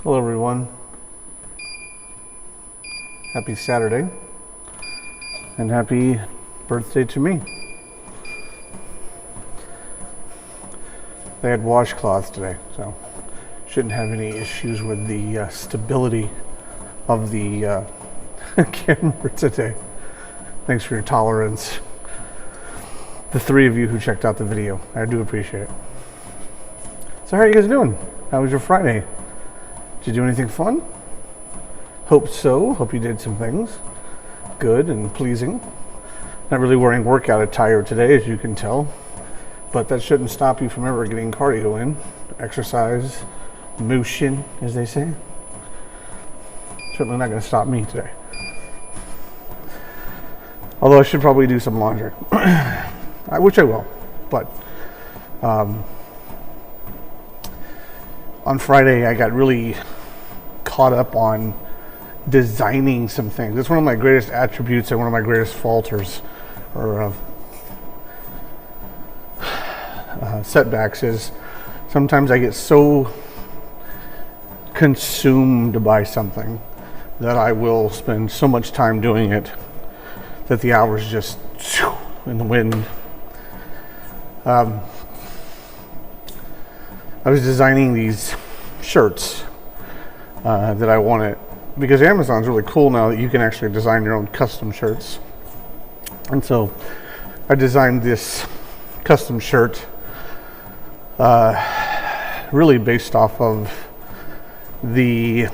Hello everyone. Happy Saturday and happy birthday to me. They had washcloths today, so shouldn't have any issues with the stability of the camera today. Thanks for your tolerance. The three of you who checked out the video, I do appreciate it. So how are you guys doing? How was your Friday? Did you do anything fun? Hope so. Hope you did some things good and pleasing. Not really wearing workout attire today, as you can tell, but that shouldn't stop you from ever getting cardio in. Exercise, motion, as they say. Certainly not going to stop me today. Although I should probably do some laundry, which I will. But on Friday, I got really caught up on designing some things. That's one of my greatest attributes and one of my greatest falters or setbacks is sometimes I get so consumed by something that I will spend so much time doing it that the hours just in the wind. I was designing these shirts that I wanted, because Amazon's really cool now that you can actually design your own custom shirts. And so I designed this custom shirt really based off of the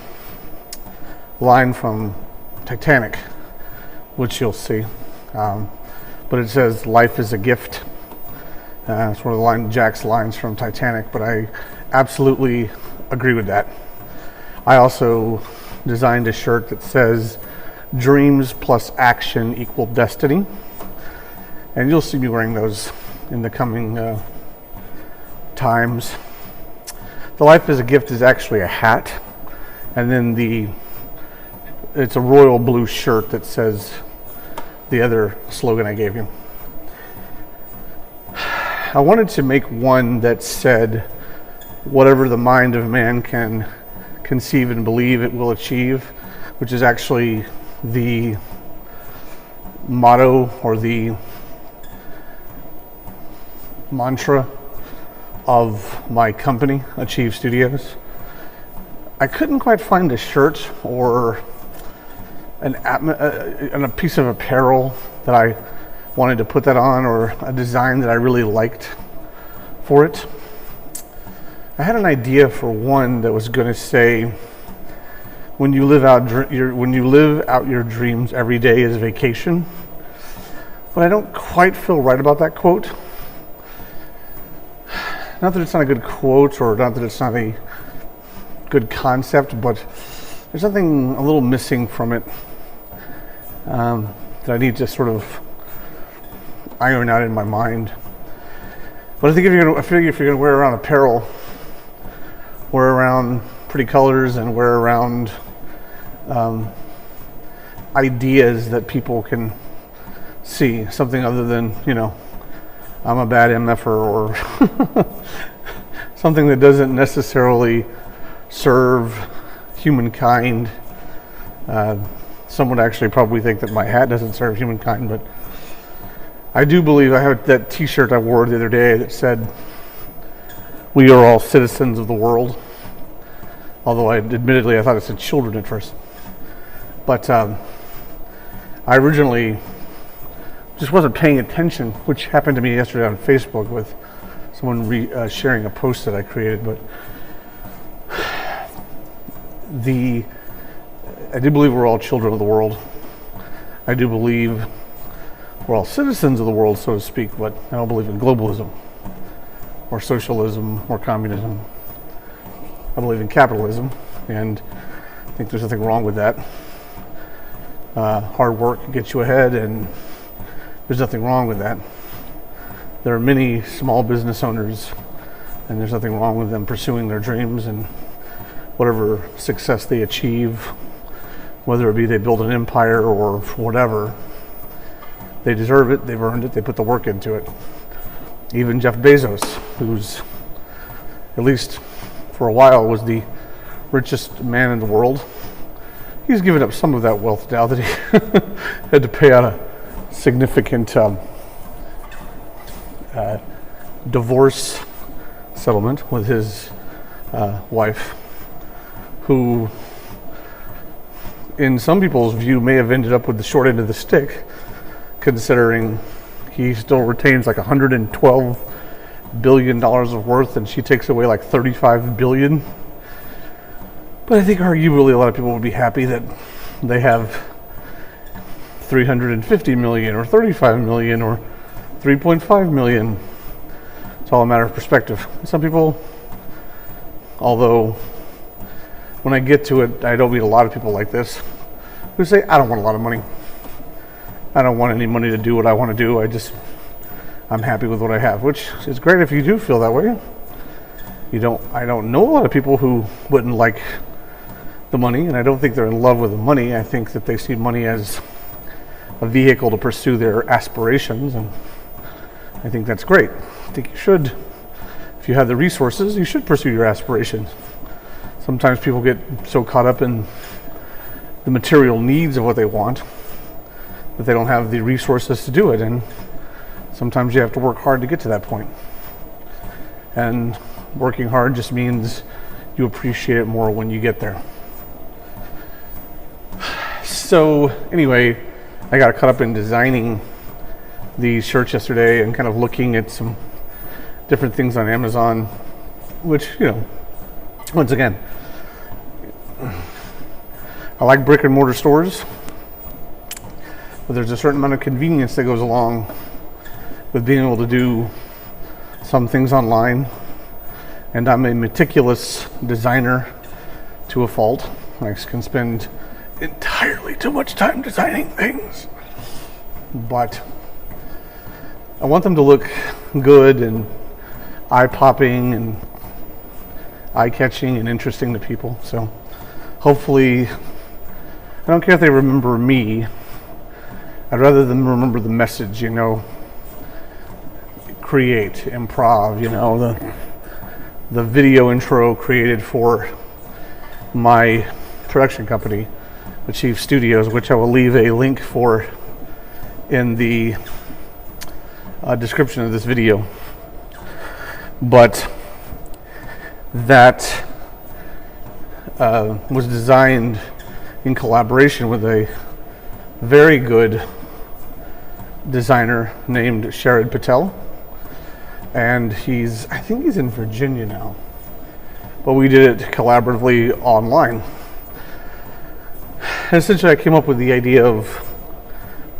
line from Titanic, which you'll see. But it says, "Life is a gift." It's one of Jack's lines from Titanic, but I absolutely agree with that. I also designed a shirt that says, "Dreams plus action equal destiny." And you'll see me wearing those in the coming times. The "Life is a gift" is actually a hat. And then it's a royal blue shirt that says the other slogan I gave you. I wanted to make one that said, "Whatever the mind of man can conceive and believe, it will achieve," which is actually the motto or the mantra of my company, Achieve Studios. I couldn't quite find a shirt or a piece of apparel that I wanted to put that on, or a design that I really liked for it. I had an idea for one that was going to say, when you live out your dreams, every day is vacation. But I don't quite feel right about that quote. Not that it's not a good quote, or not that it's not a good concept, but there's something a little missing from it that I need to sort of iron out in my mind. But I think if you're gonna wear around apparel, wear around pretty colors and wear around ideas that people can see, something other than, I'm a bad MFer, or something that doesn't necessarily serve humankind. Some would actually probably think that my hat doesn't serve humankind, but I do believe I have that t-shirt I wore the other day that said, "We are all citizens of the world." Although I thought it said children at first. But I originally just wasn't paying attention, which happened to me yesterday on Facebook with someone sharing a post that I created. But I do believe we're all children of the world. I do believe we're all citizens of the world, so to speak, but I don't believe in globalism or socialism or communism. I believe in capitalism, and I think there's nothing wrong with that. Hard work gets you ahead, and there's nothing wrong with that. There are many small business owners, and there's nothing wrong with them pursuing their dreams and whatever success they achieve, whether it be they build an empire or whatever. They deserve it, they've earned it, they put the work into it. Even Jeff Bezos, who's, at least for a while, was the richest man in the world. He's given up some of that wealth now that he had to pay out a significant divorce settlement with his wife, who in some people's view may have ended up with the short end of the stick, considering he still retains like $112 billion of worth and she takes away like $35 billion. But I think arguably a lot of people would be happy that they have $350 million or $35 million or $3.5 million. It's all a matter of perspective. Some people, although when I get to it, I don't meet a lot of people like this who say, I don't want a lot of money. I don't want any money to do what I want to do. I'm happy with what I have, which is great if you do feel that way. I don't know a lot of people who wouldn't like the money, and I don't think they're in love with the money. I think that they see money as a vehicle to pursue their aspirations, and I think that's great. I think you should, if you have the resources, you should pursue your aspirations. Sometimes people get so caught up in the material needs of what they want that they don't have the resources to do it, and sometimes you have to work hard to get to that point. And working hard just means you appreciate it more when you get there. So anyway, I got caught up in designing the shirts yesterday and kind of looking at some different things on Amazon, which, once again, I like brick and mortar stores, but there's a certain amount of convenience that goes along with being able to do some things online. And I'm a meticulous designer to a fault. I can spend entirely too much time designing things, but I want them to look good and eye-popping and eye-catching and interesting to people. So hopefully, I don't care if they remember me. I'd rather them remember the message, create, improv, the video intro created for my production company, Achieve Studios, which I will leave a link for in the description of this video. But that was designed in collaboration with a very good designer named Sharad Patel, and I think he's in Virginia now, but we did it collaboratively online. And essentially I came up with the idea of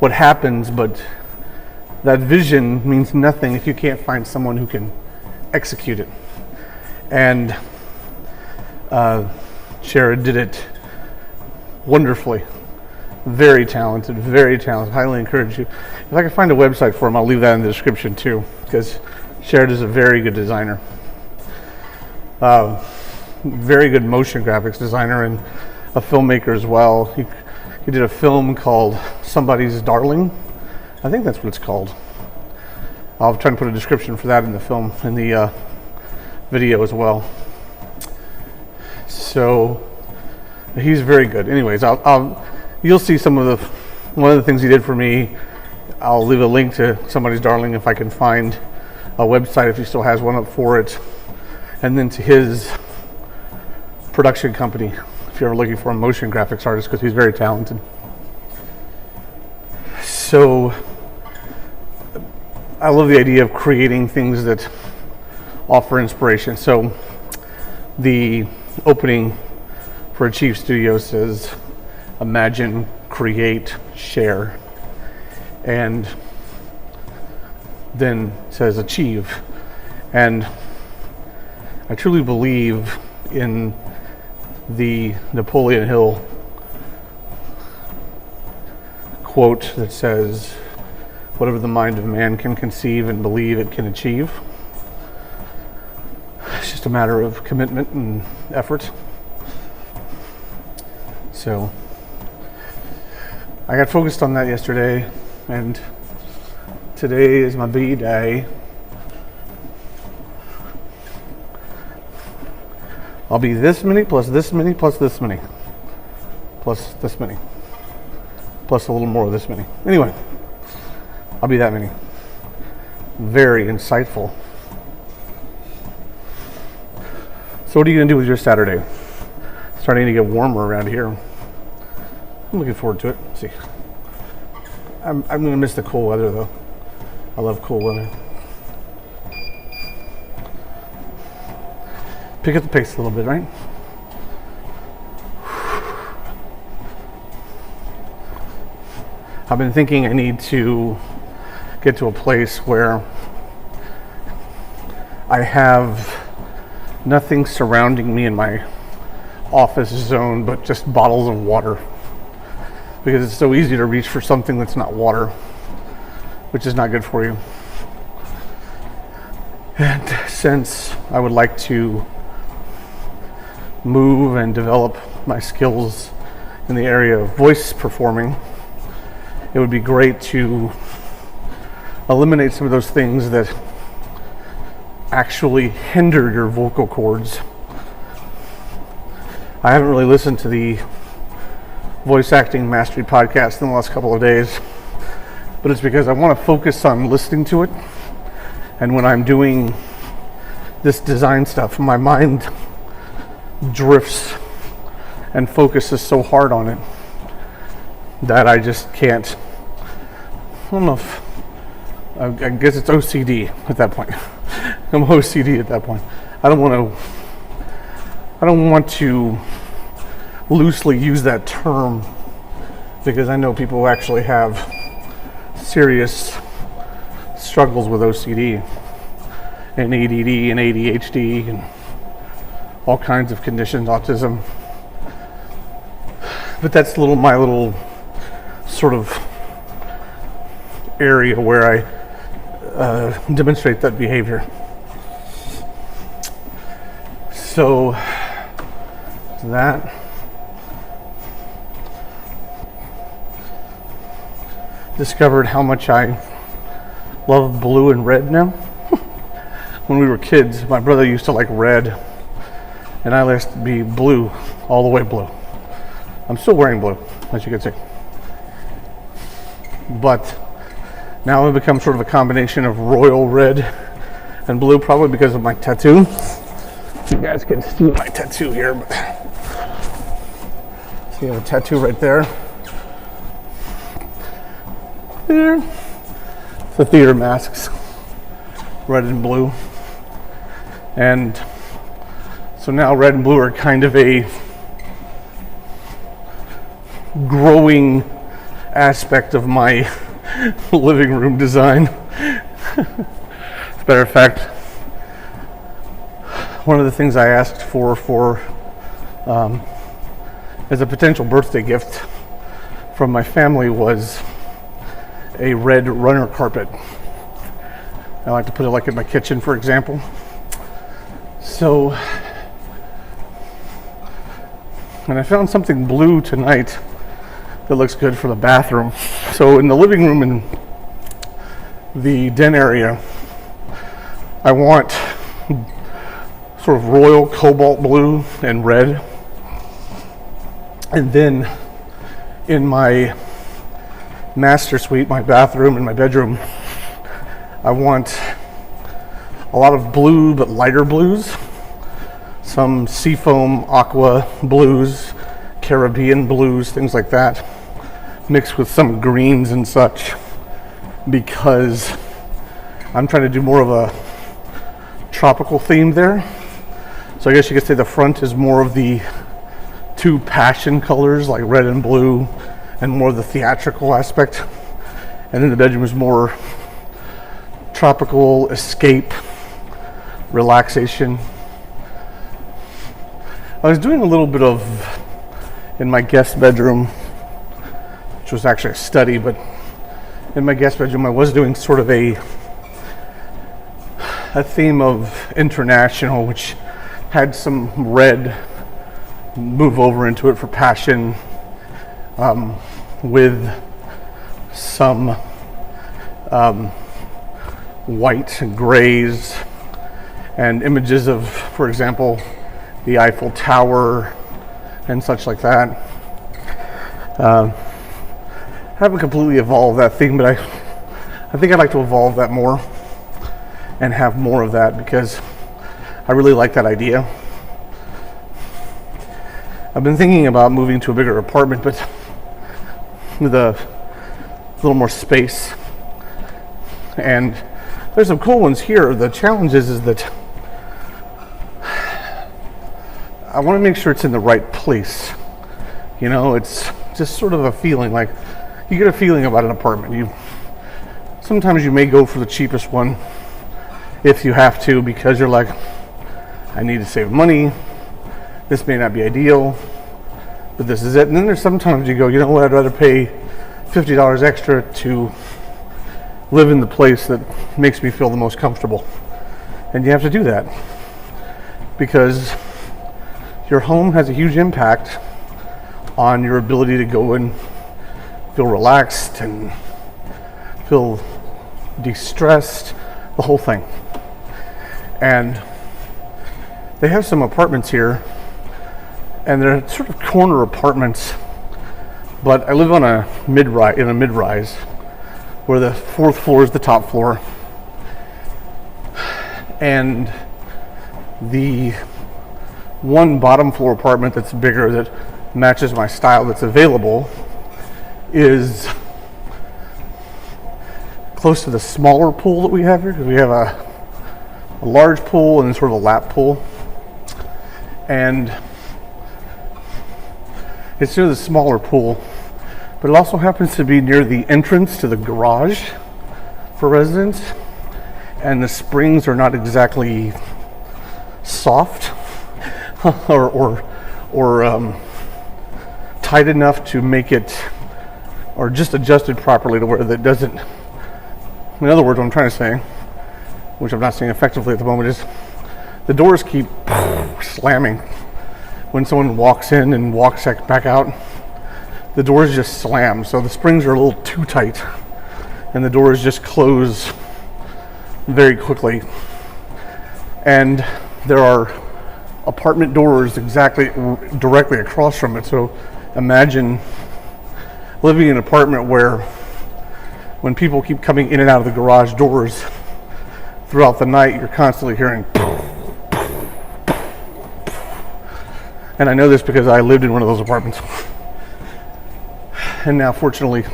what happens, but that vision means nothing if you can't find someone who can execute it. And Sharad did it wonderfully. Very talented, highly encourage you. If I can find a website for him, I'll leave that in the description too, because Sharad is a very good designer. Very good motion graphics designer and a filmmaker as well. He did a film called Somebody's Darling. I think that's what it's called. I'll try to put a description for that in the video as well. So he's very good. Anyways, you'll see one of the things he did for me. I'll leave a link to Somebody's Darling if I can find a website, if he still has one up for it, and then to his production company if you're looking for a motion graphics artist, because he's very talented. So I love the idea of creating things that offer inspiration. So the opening for Achieve Studio says imagine, create, share, and then says achieve. And I truly believe in the Napoleon Hill quote that says, whatever the mind of man can conceive and believe it can achieve. It's just a matter of commitment and effort. So I got focused on that yesterday, and today is my B-day. I'll be this many plus this many plus this many plus this many plus a little more of this many. Anyway, I'll be that many. Very insightful. So what are you going to do with your Saturday? It's starting to get warmer around here. I'm looking forward to it. Let's see. I'm going to miss the cool weather though. I love cool weather. Pick up the pace a little bit, right? I've been thinking I need to get to a place where I have nothing surrounding me in my office zone but just bottles of water, because it's so easy to reach for something that's not water, which is not good for you. And since I would like to move and develop my skills in the area of voice performing, it would be great to eliminate some of those things that actually hinder your vocal cords. I haven't really listened to the Voice Acting Mastery podcast in the last couple of days, but it's because I want to focus on listening to it. And when I'm doing this design stuff, my mind drifts and focuses so hard on it that I just can't. I don't know if, I guess it's OCD at that point. I'm OCD at that point. I don't want to loosely use that term, because I know people who actually have serious struggles with OCD and ADD and ADHD and all kinds of conditions, autism. But that's my little sort of area where I demonstrate that behavior. So that discovered how much I love blue and red now. When we were kids, my brother used to like red, and I liked to be blue, all the way blue. I'm still wearing blue, as you can see. But now I've become sort of a combination of royal red and blue, probably because of my tattoo. You guys can see my tattoo here, but see, I have a tattoo right there. There. The theater masks, red and blue. And so now red and blue are kind of a growing aspect of my living room design. As a matter of fact, one of the things I asked for as a potential birthday gift from my family was a red runner carpet. I like to put it like in my kitchen, for example. So, and I found something blue tonight that looks good for the bathroom. So in the living room and the den area, I want sort of royal cobalt blue and red. And then in my master suite, my bathroom and my bedroom, I want a lot of blue but lighter blues. Some seafoam aqua blues, Caribbean blues, things like that, mixed with some greens and such, because I'm trying to do more of a tropical theme there. So I guess you could say the front is more of the two passion colors, like red and blue, and more of the theatrical aspect. And then the bedroom is more tropical, escape, relaxation. I was doing a little bit of, in my guest bedroom, which was actually a study, but in my guest bedroom I was doing sort of a theme of international, which had some red move over into it for passion, with some white and grays and images of, for example, the Eiffel Tower and such like that. Haven't completely evolved that thing, but I think I'd like to evolve that more and have more of that, because I really like that idea. I've been thinking about moving to a bigger apartment, but with a little more space. And there's some cool ones here. The challenge is that I want to make sure it's in the right place. You know, it's just sort of a feeling, like you get a feeling about an apartment. Sometimes you may go for the cheapest one if you have to, because you're like, I need to save money. This may not be ideal, but this is it. And then there's sometimes you go, you know what, I'd rather pay $50 extra to live in the place that makes me feel the most comfortable. And you have to do that, because your home has a huge impact on your ability to go and feel relaxed and feel de-stressed, the whole thing. And they have some apartments here, and they're sort of corner apartments, but I live on a mid-rise where the 4th floor is the top floor, and the one bottom floor apartment that's bigger, that matches my style, that's available, is close to the smaller pool that we have here, because we have a large pool and then sort of a lap pool. And it's near the smaller pool, but it also happens to be near the entrance to the garage for residents, and the springs are not exactly soft or tight enough to make it, or just adjusted properly to where that doesn't. In other words, what I'm trying to say, which I'm not saying effectively at the moment, is the doors keep slamming when someone walks in and walks back out. The doors just slam, so the springs are a little too tight, and the doors just close very quickly. And there are apartment doors directly across from it. So imagine living in an apartment where, when people keep coming in and out of the garage doors throughout the night, you're constantly hearing. And I know this because I lived in one of those apartments. And now, fortunately,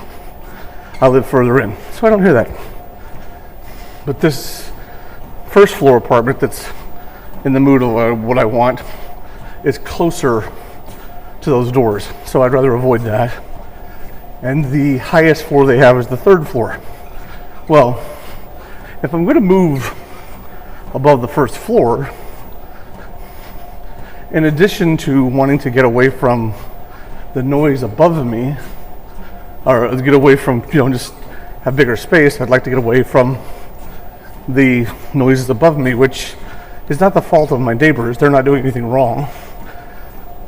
I live further in, so I don't hear that. But this 1st floor apartment that's in the mood of what I want is closer to those doors, so I'd rather avoid that. And the highest floor they have is the 3rd floor. Well, if I'm going to move above the 1st floor, in addition to wanting to get away from the noise above me, or get away from, just have bigger space, I'd like to get away from the noises above me, which is not the fault of my neighbors. They're not doing anything wrong.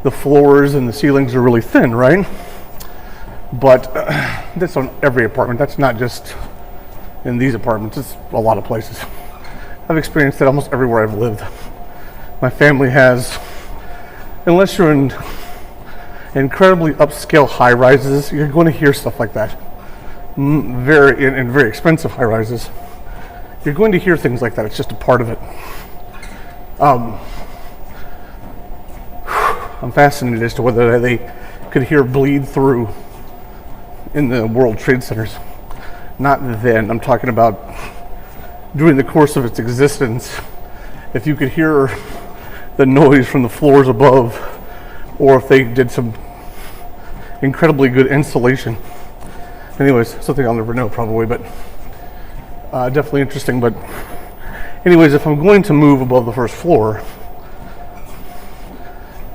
The floors and the ceilings are really thin, right? But that's on every apartment. That's not just in these apartments. It's a lot of places. I've experienced it almost everywhere I've lived. My family has, unless you're in incredibly upscale high rises, you're going to hear stuff like that. Very expensive high rises, you're going to hear things like that. It's just a part of it. I'm fascinated as to whether they could hear bleed through in the World Trade Centers. Not then. I'm talking about during the course of its existence. If you could hear the noise from the floors above, or if they did some incredibly good insulation. Anyways, something I'll never know probably, but definitely interesting. But anyways, if I'm going to move above the 1st floor,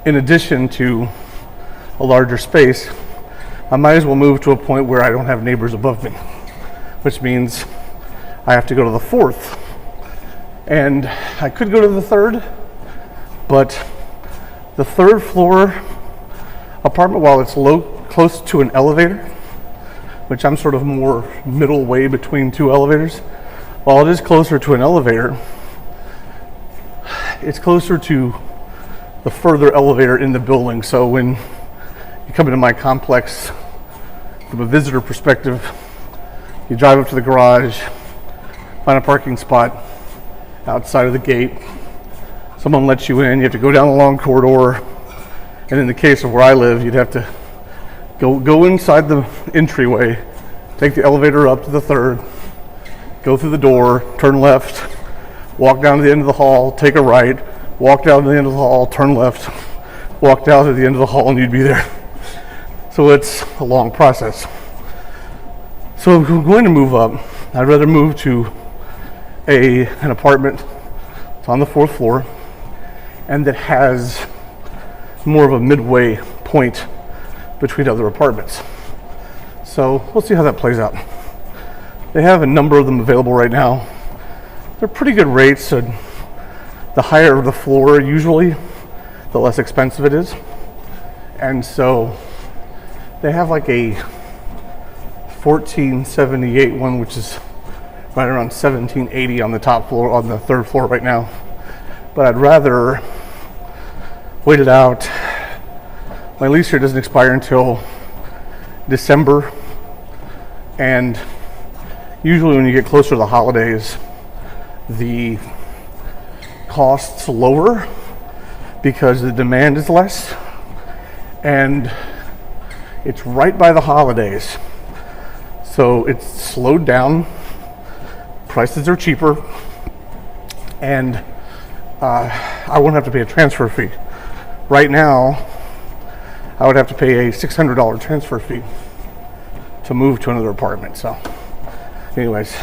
in addition to a larger space, I might as well move to a point where I don't have neighbors above me, which means I have to go to the 4th. And I could go to the 3rd, but the 3rd floor apartment, while it's close to an elevator, which I'm sort of more middle way between 2 elevators, while it is closer to an elevator, it's closer to the further elevator in the building. So when you come into my complex from a visitor perspective, you drive up to the garage, find a parking spot outside of the gate. Someone lets you in. You have to go down a long corridor. And in the case of where I live, you'd have to go inside the entryway, take the elevator up to the third, go through the door, turn left, walk down to the end of the hall, take a right, walk down to the end of the hall, turn left, walk down to the end of the hall, and you'd be there. So it's a long process. So if I'm going to move up, I'd rather move to an apartment that's on the 4th floor and that has more of a midway point between other apartments. So we'll see how that plays out. They have a number of them available right now. They're pretty good rates. So the higher the floor usually, the less expensive it is. And so they have like a 1478 one, which is right around 1780 on the top floor, on the 3rd floor right now. But I'd rather wait it out. My lease here doesn't expire until December, and usually when you get closer to the holidays, the cost's lower because the demand is less, and it's right by the holidays, so it's slowed down, prices are cheaper, and I won't have to pay a transfer fee. Right now, I would have to pay a $600 transfer fee to move to another apartment. So anyways,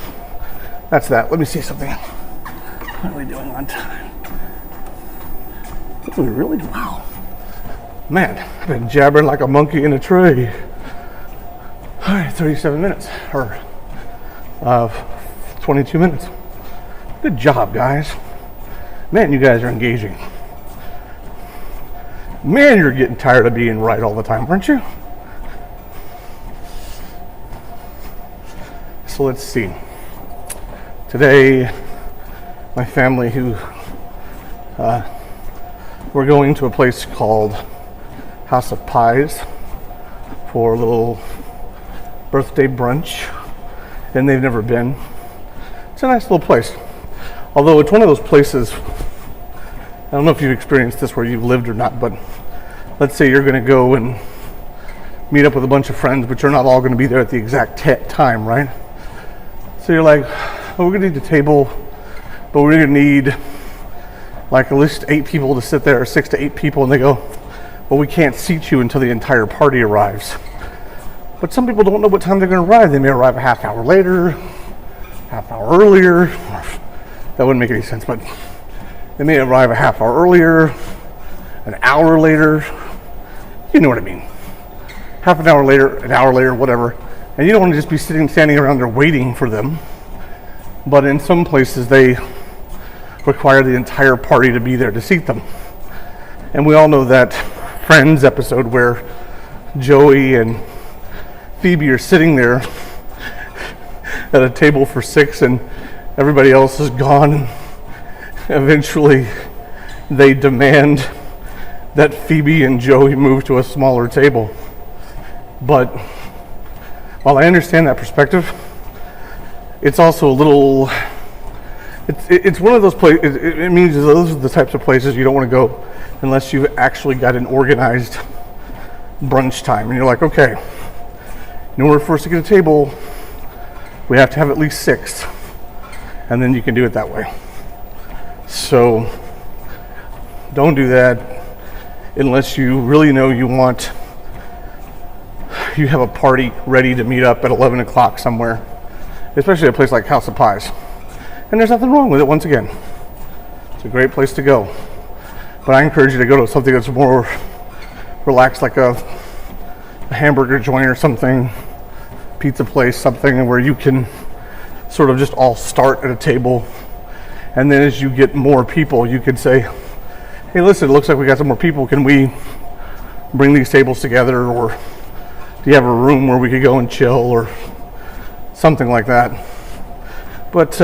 that's that. Let me see something. What are we doing on time? Are we really? Wow. Man, I've been jabbering like a monkey in a tree. All right, 37 minutes, or 22 minutes. Good job, guys. Man, you guys are engaging. Man, you're getting tired of being right all the time, aren't you? So let's see. Today, my family, we're going to a place called House of Pies for a little birthday brunch, and they've never been. It's a nice little place. Although it's one of those places, I don't know if you've experienced this where you've lived or not, but let's say you're going to go and meet up with a bunch of friends, but you're not all going to be there at the exact time, right? So you're like, oh, we're going to need a table, but we're going to need like at least 8 people to sit there, or 6 to 8 people, and they go, well, we can't seat you until the entire party arrives. But some people don't know what time they're going to arrive. They may arrive a half hour later, half hour earlier. That wouldn't make any sense, but they may arrive a half hour earlier, an hour later. You know what I mean. Half an hour later, an hour later, whatever. And you don't want to just be standing around there waiting for them. But in some places, they require the entire party to be there to seat them. And we all know that Friends episode where Joey and Phoebe are sitting there at a table for 6 and everybody else is gone. And eventually, they demand that Phoebe and Joey move to a smaller table. But while I understand that perspective, it's also a little, it's one of those places, it means those are the types of places you don't want to go unless you've actually got an organized brunch time. And you're like, okay, in order for us to get a table, we have to have at least 6. And then you can do it that way. So don't do that unless you really know you have a party ready to meet up at 11 o'clock somewhere, especially a place like House of Pies. And there's nothing wrong with it, once again. It's a great place to go. But I encourage you to go to something that's more relaxed, like a hamburger joint or something, pizza place, something where you can sort of just all start at a table. And then as you get more people, you could say, hey, listen, it looks like we got some more people. Can we bring these tables together? Or do you have a room where we could go and chill or something like that? But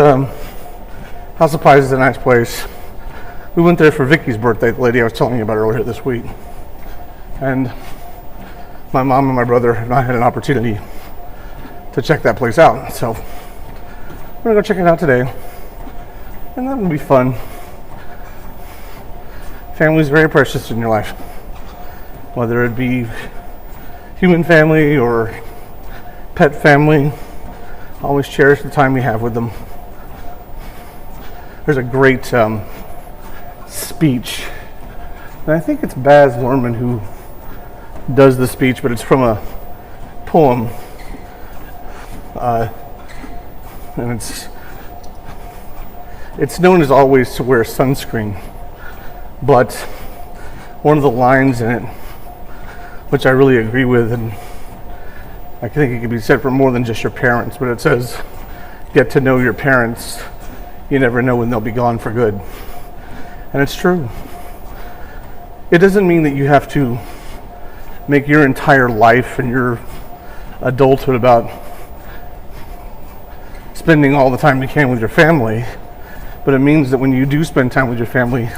House of Pies is a nice place. We went there for Vicky's birthday, the lady I was telling you about earlier this week. And my mom and my brother and I had an opportunity to check that place out. So we're gonna go check it out today. And that will be fun. Family is very precious in your life. Whether it be human family or pet family, always cherish the time you have with them. There's a great speech, and I think it's Baz Luhrmann who does the speech, but it's from a poem, and it's known as always to wear sunscreen, but one of the lines in it, which I really agree with, and I think it can be said for more than just your parents, but it says, get to know your parents, you never know when they'll be gone for good. And it's true. It doesn't mean that you have to make your entire life and your adulthood about spending all the time you can with your family, but it means that when you do spend time with your family,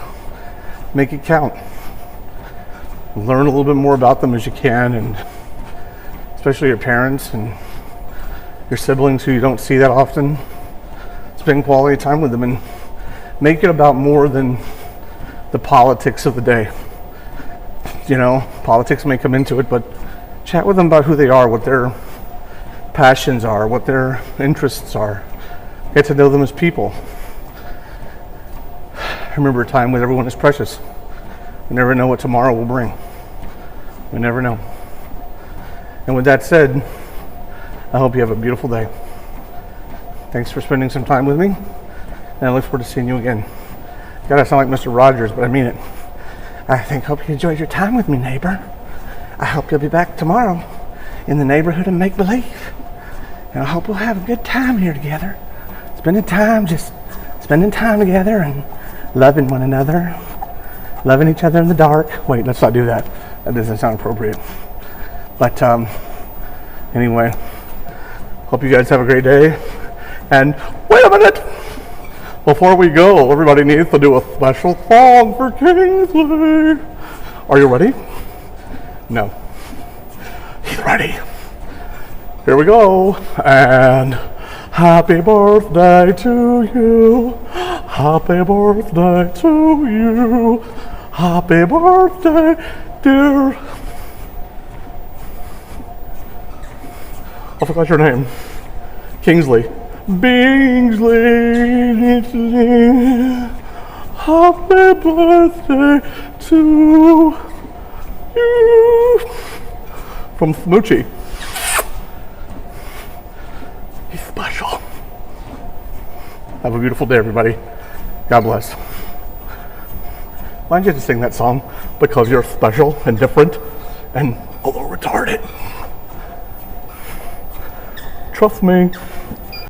make it count. Learn a little bit more about them as you can, and especially your parents and your siblings who you don't see that often. Spend quality time with them and make it about more than the politics of the day. You know, politics may come into it, but chat with them about who they are, what their passions are, what their interests are. Get to know them as people. Remember a time when everyone is precious. We never know what tomorrow will bring. We never know. And with that said, I hope you have a beautiful day. Thanks for spending some time with me, and I look forward to seeing you again. God, I sound like Mr. Rogers, but I mean it. I hope you enjoyed your time with me, neighbor. I hope you'll be back tomorrow in the neighborhood of make-believe. And I hope we'll have a good time here together. Spending time together and loving one another. Loving each other in the dark. Wait, let's not do that. That doesn't sound appropriate. But anyway, hope you guys have a great day. And wait a minute! Before we go, everybody needs to do a special song for Kingsley. Are you ready? No. He's ready. Here we go. And happy birthday to you. Happy birthday to you. Happy birthday, dear. I forgot your name. Kingsley. Bingsley. Happy birthday to you. From Smoochie. He's special. Have a beautiful day, everybody. God bless. Why don't you just sing that song? Because you're special and different and a little retarded. Trust me.